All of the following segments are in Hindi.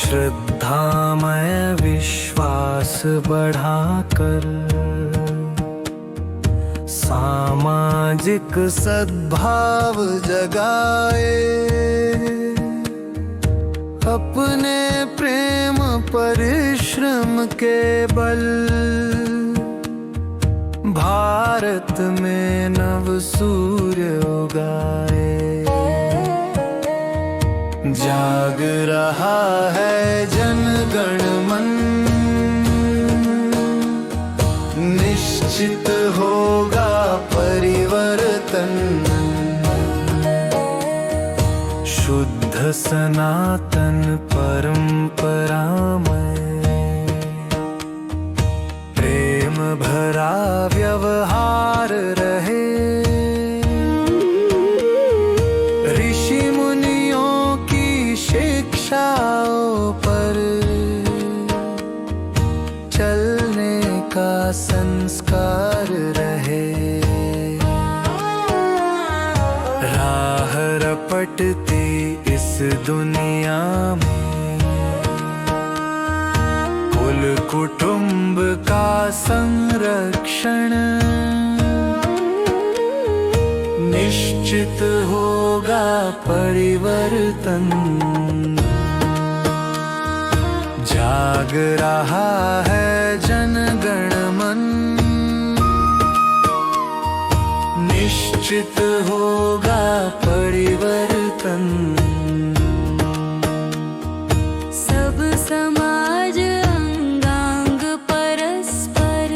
श्रद्धामय विश्वास बढ़ाकर सामाजिक सद्भाव जगाए, अपने प्रेम परिश्रम के बल भारत में नव सूर्य उगाए। जाग रहा है जन गण मन, निश्चित होगा परिवर्तन। शुद्ध सनातन परंपरा में प्रेम भरा व्यवहार रहे। ऋषि मुनियों की शिक्षाओं पर चलने का संस्कार रहे। राह रपटती इस दुनिया में कुल कुटुंब का संरक्षण, निश्चित होगा परिवर्तन। जाग रहा है जन गण मन, निश्चित होगा परिवर्तन। सब समाज अंगांग परस्पर,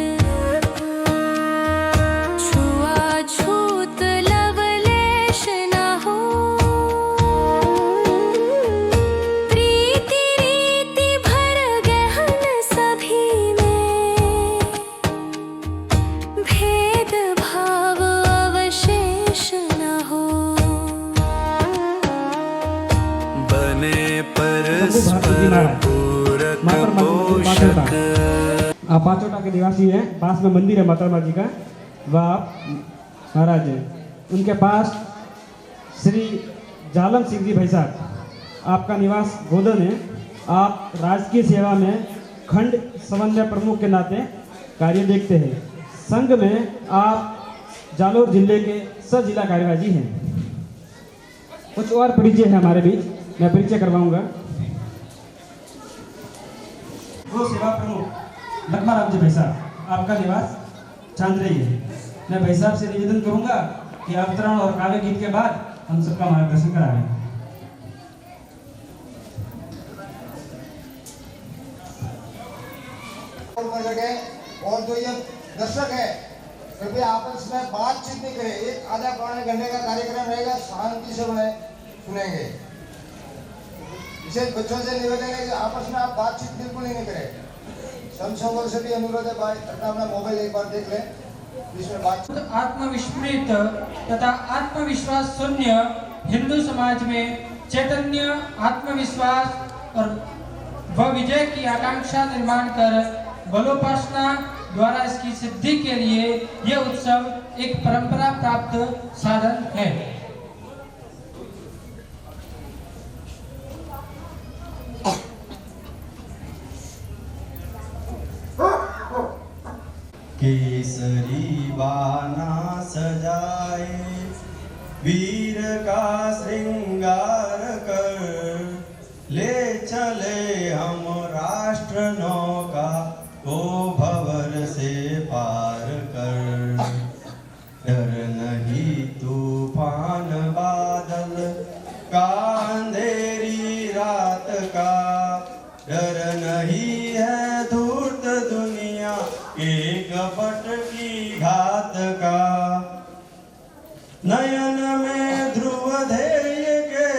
छुआछूत लवलेश न हो। प्रीति रीति भर गहन सभी में, भेद भाव अवशेष न हो। बने परस्पर पूरक पोषक। आप पांचोटा के निवासी हैं। पास में मंदिर है माता जी का, वह आप महाराज हैं। उनके पास श्री जालम सिंह जी भाई साहब, आपका निवास गोदन है। आप राजकीय सेवा में खंड समन्वय प्रमुख के नाते कार्य देखते हैं। संघ में आप जालोर जिले के सह जिला कार्यवाही हैं। कुछ और परिचय है हमारे बीच, मैं परिचय करवाऊंगा। गो सेवा प्रमुख लखमा राम जी भाई साहब, आपका निवास चांदरई है। मैं भाई साहब से निवेदन करूंगा कि अवतरण और काव्य गीत के बाद हम सबका मार्गदर्शन कराएं। और जो ये दर्शक है कृपया आपस में बातचीत नहीं करें। एक आधा पौने घंटे का कार्यक्रम रहेगा, शांति से सुनेंगे। विशेष बच्चों से निवेदन है कि आपस में आप बातचीत बिल्कुल ही नहीं करें। समझौते से भी अनुरोध है भाई, अपना मोबाइल एक बार देख लें, जिसमें बातचीत। आत्मविस्मृत तथा आत्मविश्वास शून्य हिंदू समाज में चैतन्य, आत्मविश्वास और व विजय की आकांक्षा निर्माण कर बलोपासना द्वारा इसकी सिद्धि के लिए यह उत्सव एक परंपरा प्राप्त साधन है। केसरी बाना सजाए, वीर का श्रृंगार कर, ले चले हम राष्ट्र नौका को भंवर से पार कर। डर नहीं तूफान बादल का, अंधेरी रात का, डर नहीं है धूर्त दुनिया के कपट की घात का। नयन में ध्रुव ध्येय के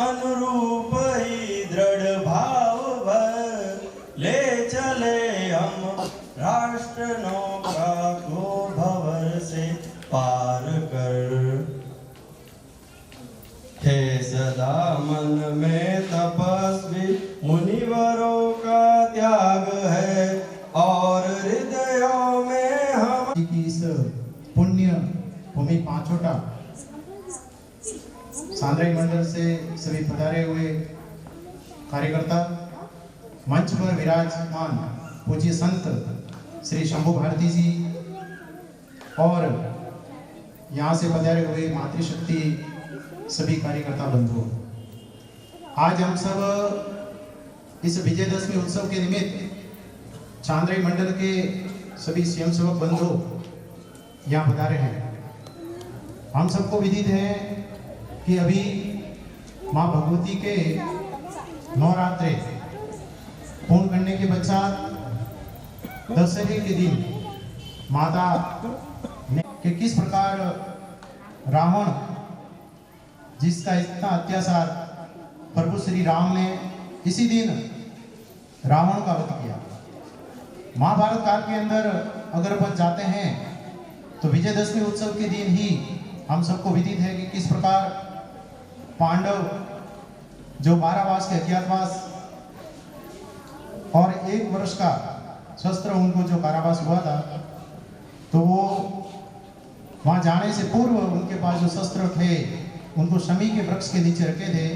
अनुरूप ही दृढ़ भाव भर, ले चले हम राष्ट्र नौका को भंवर से पार कर। है सदा मन में तपस्वी मुनिवरों का त्याग है, और हृदयों में हम की इस पुण्य भूमि पांचोटा सांद्रई मंडल से सभी पधारे हुए कार्यकर्ता मंच पर विराजमान पूज्य संत श्री शंभू भारती जी और यहाँ से पधारे हुए मातृशक्ति सभी कार्यकर्ता बंधु, आज हम सब इस विजयदशमी उत्सव के निमित्त चांद्राई मंडल के सभी स्वयंसेवक बंधु यहाँ पधारे हैं। हम सबको विदित है कि अभी माँ भगवती के नवरात्रे पूर्ण करने के पश्चात दशहरे के दिन माता ने कि किस प्रकार रावण जिसका इतना अत्याचार प्रभु श्री राम ने इसी दिन रावण का वध किया। महाभारत काल के अंदर अगर अपन जाते हैं तो विजयदशमी उत्सव के दिन ही हम सबको विदित है कि किस प्रकार पांडव जो 12 मास के अज्ञातवास और 1 वर्ष का शस्त्र उनको जो कारावास हुआ था, तो वो वहां जाने से पूर्व उनके पास जो शस्त्र थे उनको शमी के वृक्ष के नीचे रखे थे।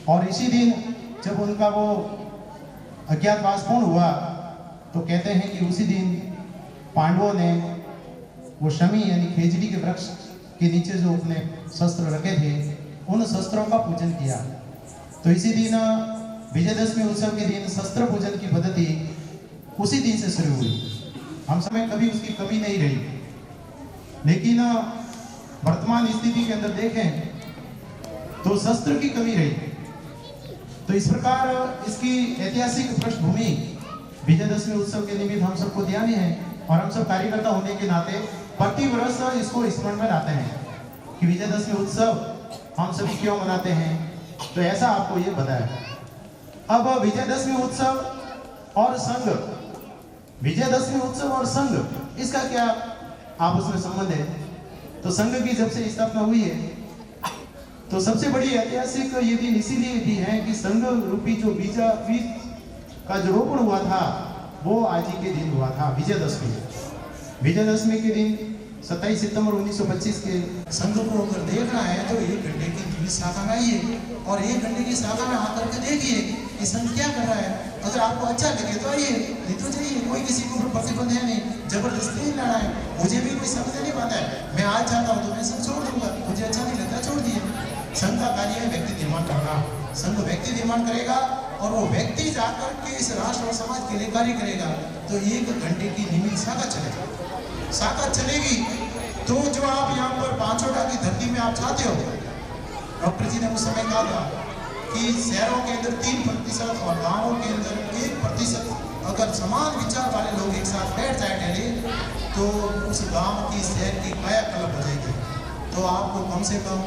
और इसी दिन जब उनका वो अज्ञातवास पूर्ण हुआ तो कहते हैं कि उसी दिन पांडवों ने वो शमी यानी खेजड़ी के वृक्ष के नीचे जो अपने शस्त्र रखे थे उन शस्त्रों का पूजन किया। तो इसी दिन विजयदशमी उत्सव के दिन शस्त्र पूजन की पद्धति उसी दिन से शुरू हुई। हम समय कभी उसकी कमी नहीं रही, लेकिन वर्तमान स्थिति के अंदर देखें तो शस्त्र की कमी रही। तो इस प्रकार इसकी ऐतिहासिक पृष्ठभूमि विजयदशमी उत्सव के निमित्त हम सबको ध्यान है और हम सब कार्यकर्ता होने के नाते प्रति वर्ष इसको स्मरण में लाते हैं कि विजयदशमी उत्सव हम सभी क्यों मनाते हैं। तो ऐसा आपको ये बताया। अब विजयदशमी उत्सव और संघ, विजयदशमी उत्सव और संघ इसका क्या आपस में संबंध है? तो संघ की जब से स्थापना हुई है तो सबसे बड़ी ऐतिहासिक ये दिन इसीलिए भी है कि संघ रूपी जो बीज का जो रोपण हुआ था वो आज ही के दिन हुआ था, विजयदशमी। विजयदशमी के दिन 27 सितंबर 1925 के संघ को अगर देखना है तो 1 घंटे की नियमित शाखा में आइए और 1 घंटे की शाखा में आकर के देखिए कि संघ क्या कर रहा है। अगर आपको अच्छा लगे तो आइए, नहीं तो जाइए। कोई किसी के ऊपर प्रतिबंध है नहीं, जबरदस्ती नहीं लाना है। मुझे भी कोई समझ नहीं पाता है, मैं आज चाहता हूँ तो मैं संघ छोड़ दूंगा, मुझे अच्छा नहीं लगता छोड़ दिए। संघ का कार्य है व्यक्ति निर्माण करना। संघ व्यक्ति निर्माण करेगा और वो व्यक्ति जाकर के इस राष्ट्र और समाज के लिए कार्य करेगा। तो 1 घंटे की नियमित शाखा चलेगा। शाखा चलेगी तो जो आप यहाँ पर 5 की धरती में आप चाहते हो, डॉक्टर जी ने उस समय कहा था कि शहरों के अंदर 3% और गांवों के अंदर 1% अगर समान विचार वाले लोग एक साथ बैठ जाए ठहरे तो उस गांव की शहर की कायाकल्प हो जाएगी। तो आपको कम से कम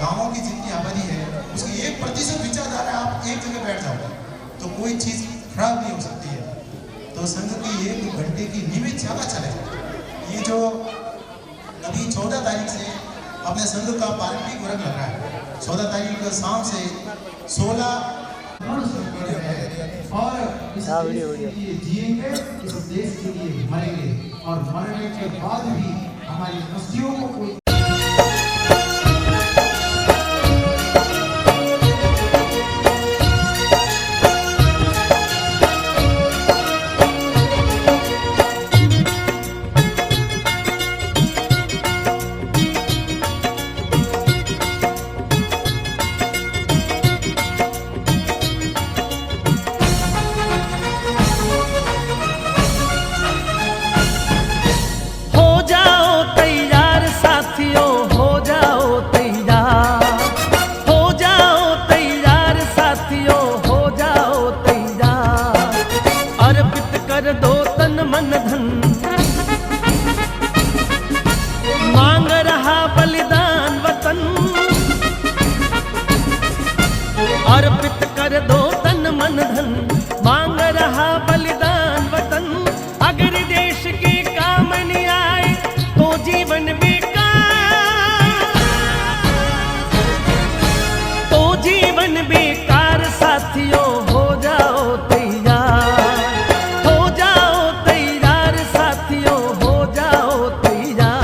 गांवों की जितनी आबादी है उसकी 1% विचारधारा आप एक जगह बैठ जाओ तो कोई चीज़ खराब नहीं हो सकती है। तो संघ की 1 घंटे की नियमित शाखा चले। ये जो अभी 14 तारीख से अपने संघ का पारंपरिक वर्ग लग रहा है, 14 तारीख शाम से 16 और इस देश के लिए जिएंगे, इस देश के लिए मरेंगे और मरने के बाद भी हमारी अस्थियों को कोई अर्पित कर दो तन मन धन, मांग रहा बलिदान वतन। अगर देश के काम नहीं आए तो जीवन बेकार, तो जीवन बेकार। साथियों हो जाओ तैयार, हो जाओ तैयार, साथियों हो जाओ तैयार।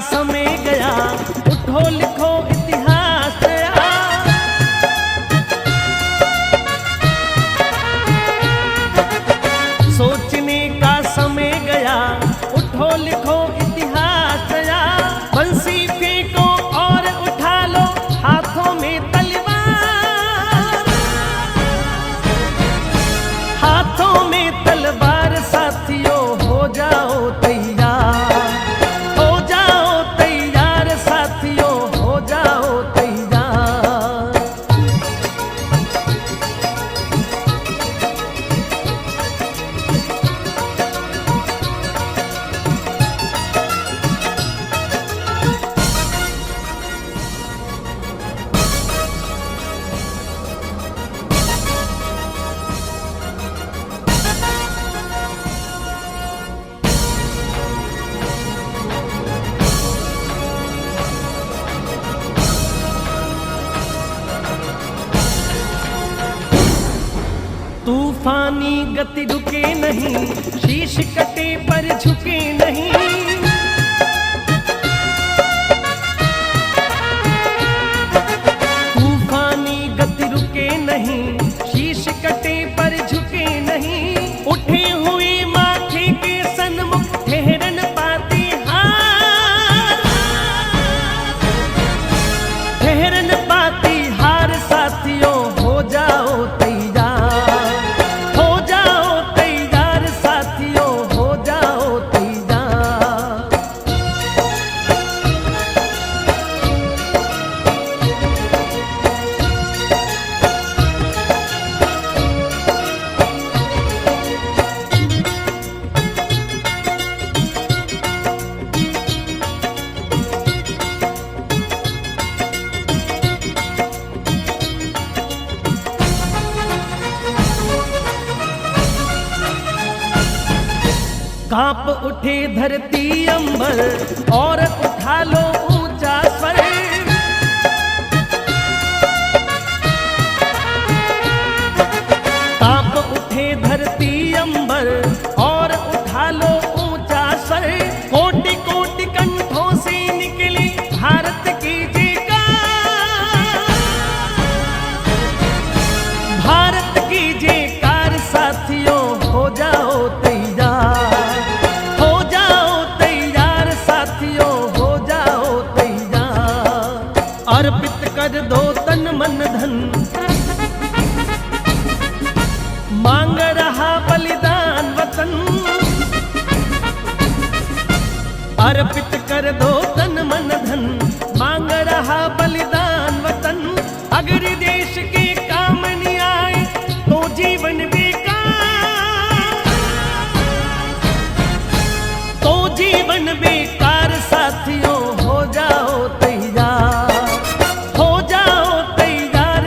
समय गया, उठो लिखो इतिहास नया। सोचने का समय गया, उठो लिखो इतिहास नया। बंसी फेंको और उठा लो हाथों में तलवार, हाथों में तलवार साथियों हो जाओ तैयार, हो जाओ तैयार साथियों हो जाओ तैयार। तूफानी गति रुके नहीं, शीश कटे पर झुके नहीं। तूफानी गति रुके नहीं, शीश कटे पर झुके नहीं। उठे हुए माथे के सन्मुख ठहरन पाती हार, ठहरन पाती हार साथियों हो जाओ तैयार, हो जाओ तैयार साथियों हो जाओ तैयार। कांप उठे धरती अंबर और उठा लो ऊंचा स्वर। कांप उठे धरती अंबर और उठा लो ऊंचा स्वर। कोटि कोटि कंठों से निकली भारत की जयकार, भारत की जयकार साथियों हो जाओ तैयार, हो जाओ तैयार साथियों हो जाओ तैयार। अर्पित कर दो तन मन धन, मांग रहा बलिदान वतन। अर्पित